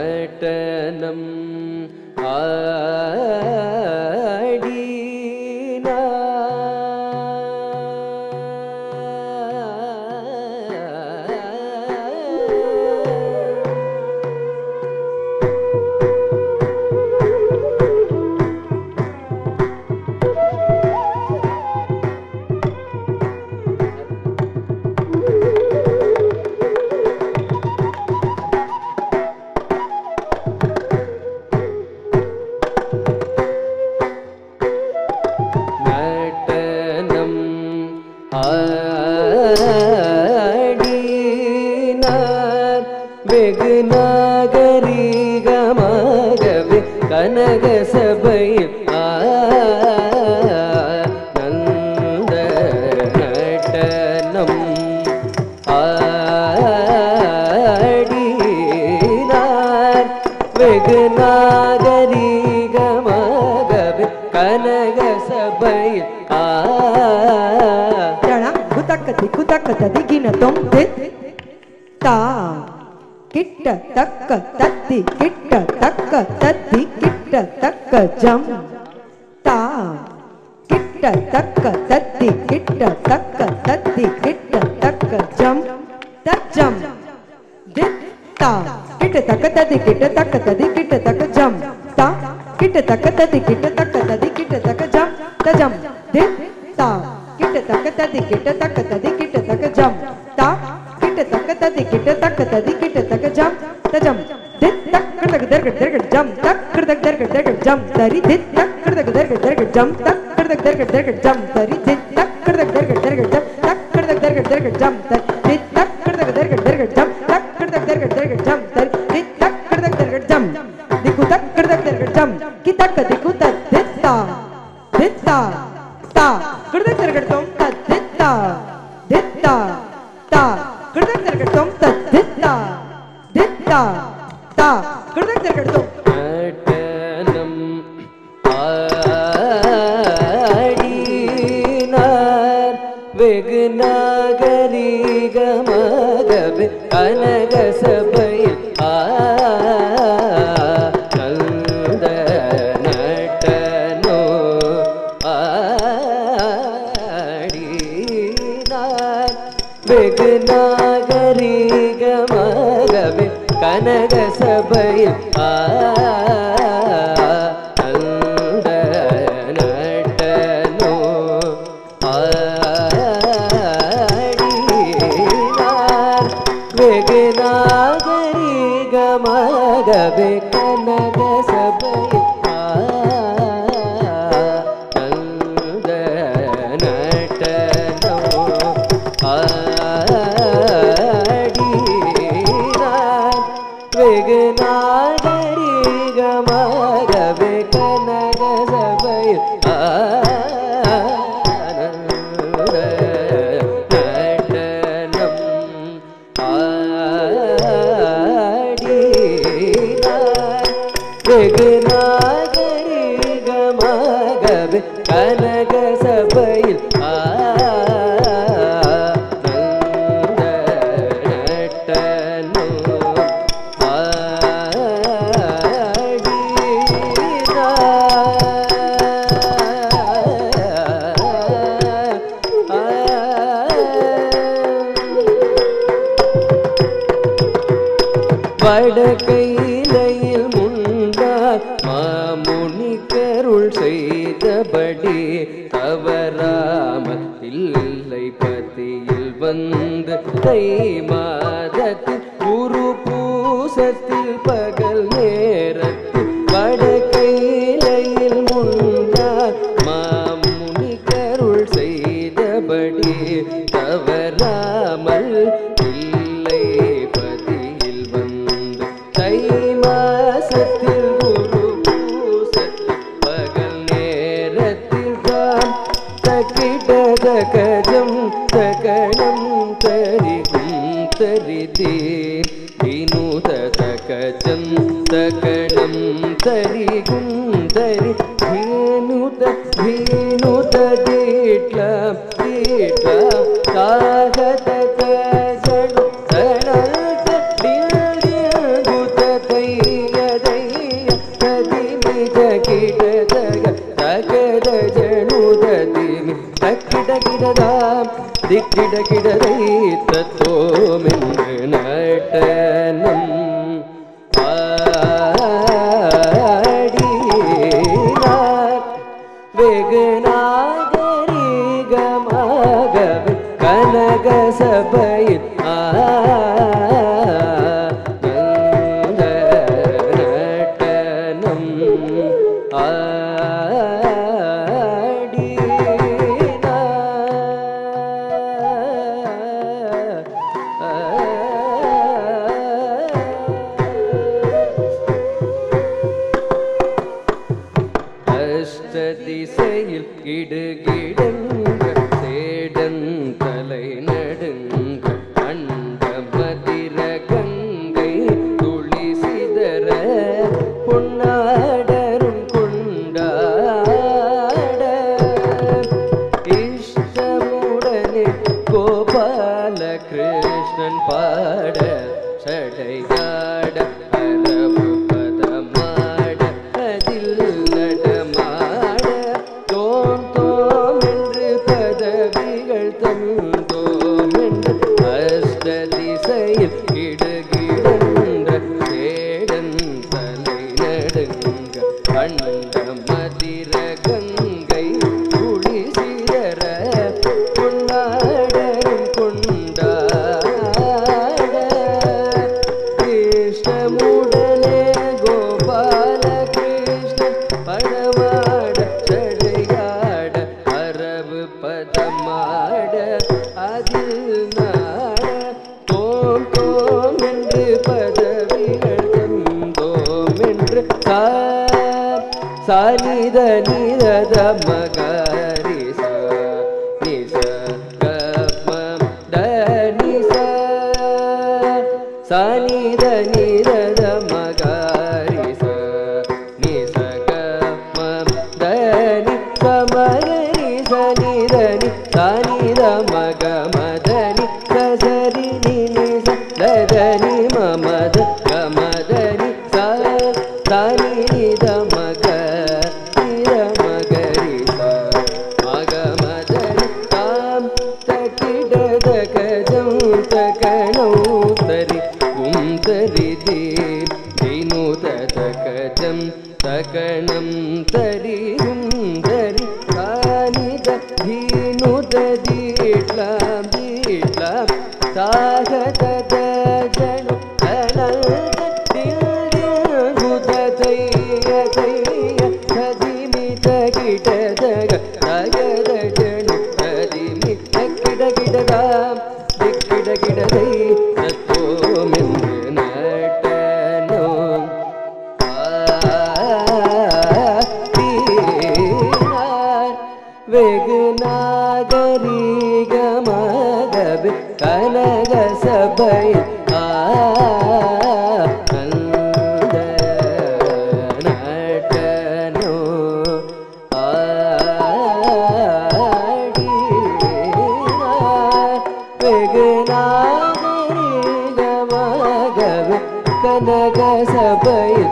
நடனம் ஆடினார் வெகு நாகரிகமாகவே கனக சபையில் ஆனந்த நடனம் ஆடினார் வெகு நாகரிகமாகவே கனக சபையில் ಕುತಕ್ಕ ದಿಗಿನ ತೊಂದೆ ತಾ ಕಿಟ್ಟ ತಕ್ಕ ತತ್ತಿ ಕಿಟ್ಟ ತಕ್ಕ ತತ್ತಿ ಕಿಟ್ಟ ತಕ್ಕ ಜಂ ತಾ ಕಿಟ್ಟ ತಕ್ಕ ತತ್ತಿ ಕಿಟ್ಟ ತಕ್ಕ ತತ್ತಿ ಕಿಟ್ಟ ತಕ್ಕ ಜಂ ತಜ್ಜಂ ದಿತ್ತಾ ಕಿಟ್ಟ ತಕ್ಕ ತದಿ ಕಿಟ್ಟ ತಕ್ಕ ತದಿ ಕಿಟ್ಟ ತಕ್ಕ ಜಂ ತಾ ಕಿಟ್ಟ ತಕ್ಕ ತದಿ ಕಿಟ್ಟ ತಕ್ಕ ತದಿ ಕಿಟ್ಟ ತಕ್ಕ ಜಂ ತಜಂ ದಿತ್ತಾ ಕಿಟ್ಟ ತಕ್ಕ ತದಿ ಕಿಟ್ಟ ತಕ್ಕ ತದಿ ಕಿಟ್ಟ ತಕ್ಕ ಜಂ ತಾ ಕಿಟ್ಟ ತಕ್ಕ ತದಿ ಕಿಟ್ಟ ತಕ್ಕ ತದಿ ಕಿಟ್ಟ ತಕ್ಕ ಜಂ ತಜಂ ದಿತ್ ತಕ್ ಕಡಗ ದರ್ಗಡ್ ದರ್ಗಡ್ ಜಂ ತಕ್ ಕಡಗ ದರ್ಗಡ್ ದರ್ಗಡ್ ಜಂ ತರಿ ದಿತ್ ತಕ್ ಕಡಗ ದರ್ಗಡ್ ದರ್ಗಡ್ ಜಂ ತಕ್ ಕಡಗ ದರ್ಗಡ್ ದರ್ಗಡ್ ಜಂ ತರಿ ದಿತ್ ತಕ್ ಕಡಗ ದರ್ಗಡ್ ದರ್ಗಡ್ ಜಂ ತಕ್ ಕಡಗ ದರ್ಗಡ್ ದರ್ಗಡ್ ಜಂ ತರಿ ದಿತ್ ತಕ್ ಕಡಗ ದರ್ಗಡ್ ದರ್ಗಡ್ ಜಂ ತಕ್ ಕಡಗ ದರ್ಗಡ್ ದರ್ಗಡ್ ಜಂ ತರಿ ದಿತ್ ತಕ್ ಕಡಗ ದರ್ಗಡ್ ಜಂ ದಿಕ್ಕು ತಕ್ ಕಡಗ ದರ್ಗಡ್ ಜಂ ಕಿ ತಕ್ಕ ದಿಕ್ಕು ತತ್ ದಿತ್ತಾ ದಿತ್ತಾ ತಾ ಕಡಗ ದರ್ಗಡ್ ತೊಂ ತತ್ ದಿತ್ತಾ ದಿತ್ತಾ ತಾ ಕಡಗ ದರ್ಗಡ್ ತೊಂ ತತ್ ದಿತ್ತಾ ದಿತ್ತಾ ತಾ ಕಡಗ ದರ್ಗಡ್ ತೊಂ நடனம் ஆடினார் வெகு நாகரிகமாகவே கனக சபையில் ஆனந்த நடனோ ஆடினார் வெகு நாகரிகமாகவே கனக சபையில் ஆனந்த நடனோ ஆடினார் வெகு நாகரிகமாகவே கனக சபையில் ஆனந்த நடனோ ஆடினார் வெகு நாகரிகமாகவே கனக சபையில் ஆனந்த நடனம் ஆடினார் வெகு நாகரிகமாகவே கனக சபையில் ஆனந்த நடனோ வடகையிலையில் முன்னால் மாமுனிக்கருள் செய்தபடி தவறாமல் இல்லை பதியில் வந்து தை மாதத்தில் குரு பூசத்தில் பகல் நேரத்தில் வடகையிலையில் முன்னால் மாமுனிக்கருள் செய்தபடி தவறாமல் இல்லை பதியில் வந்து தை மாசத்தில் குரு பூசத்தில் பகல் நேரத்தில் தான் தக்கிட தகஜம் தகணம் தரிகும் தரிதே வினுத தகஜம் தகணம் தரிகும் தரி வினுத வினுத தீட்லா தீட்லா தாகத தஜடு தனல் தடில் குத தை கிடகிடதை தத்தோமென்று நடனம் ஆடினார். வெகு நாகரிகமாகவே கனக சபையில் நடனம் திசையில் கிடுகிடங்க சேடன் தலை நடுங்க அண்ட மதிர கங்கை துளி சிதற பொன்னாடரும் கொண்டாட இஷ்டமுடனே கோபால கிருஷ்ணன் பாட சடையாட அரபு பதமாட அதில் நடமாட தோம் தோம் என்று பதவிகள் தந்தோம் என்று அஷ்ட திசையில் கிடுகிடன்ற சேடன் தலை நடுங்க அண்ட மதிர கங்கை துளி சிதற பொன்னாடரும் கொண்டாட கிருஷ்ணமுடனே கோபால கிருஷ்ணன் படமாட சடையாட அரபு பதமாட அதில் நாட தோம் தோம் என்று பதவிகள் தந்தோம் என்று சானித நித மகரி நிச கமம் தனிச சானித நித மகரி நிச கமம் தனி சமகரி சனிதனி சானித மக மதனி சரி நிச தனி மமத கமதனி சானி நித மக நித மகரி மக மதனி தாம் தகிடத கஜம் தகணௌ தரி குந்தரி தீனுத தகஜம் தகணம் தரி குந்தரி தானித தீனுத தீட்லாம் தீட்லாம் தாகத ஜனு அனந்த தில்குத தைய தைய ததிமி தகிடதக தகத ஜனு ததிமி தகிடகிடதாம் திக்கிடகிடதை தத்தோமென்று நடனம் ஆடினார். வெகு நாகரிகமாகவே கனக சபையில் அந்த நடனம் ஆடினார். வெகு நாகரிகமாகவே கனக சபையில்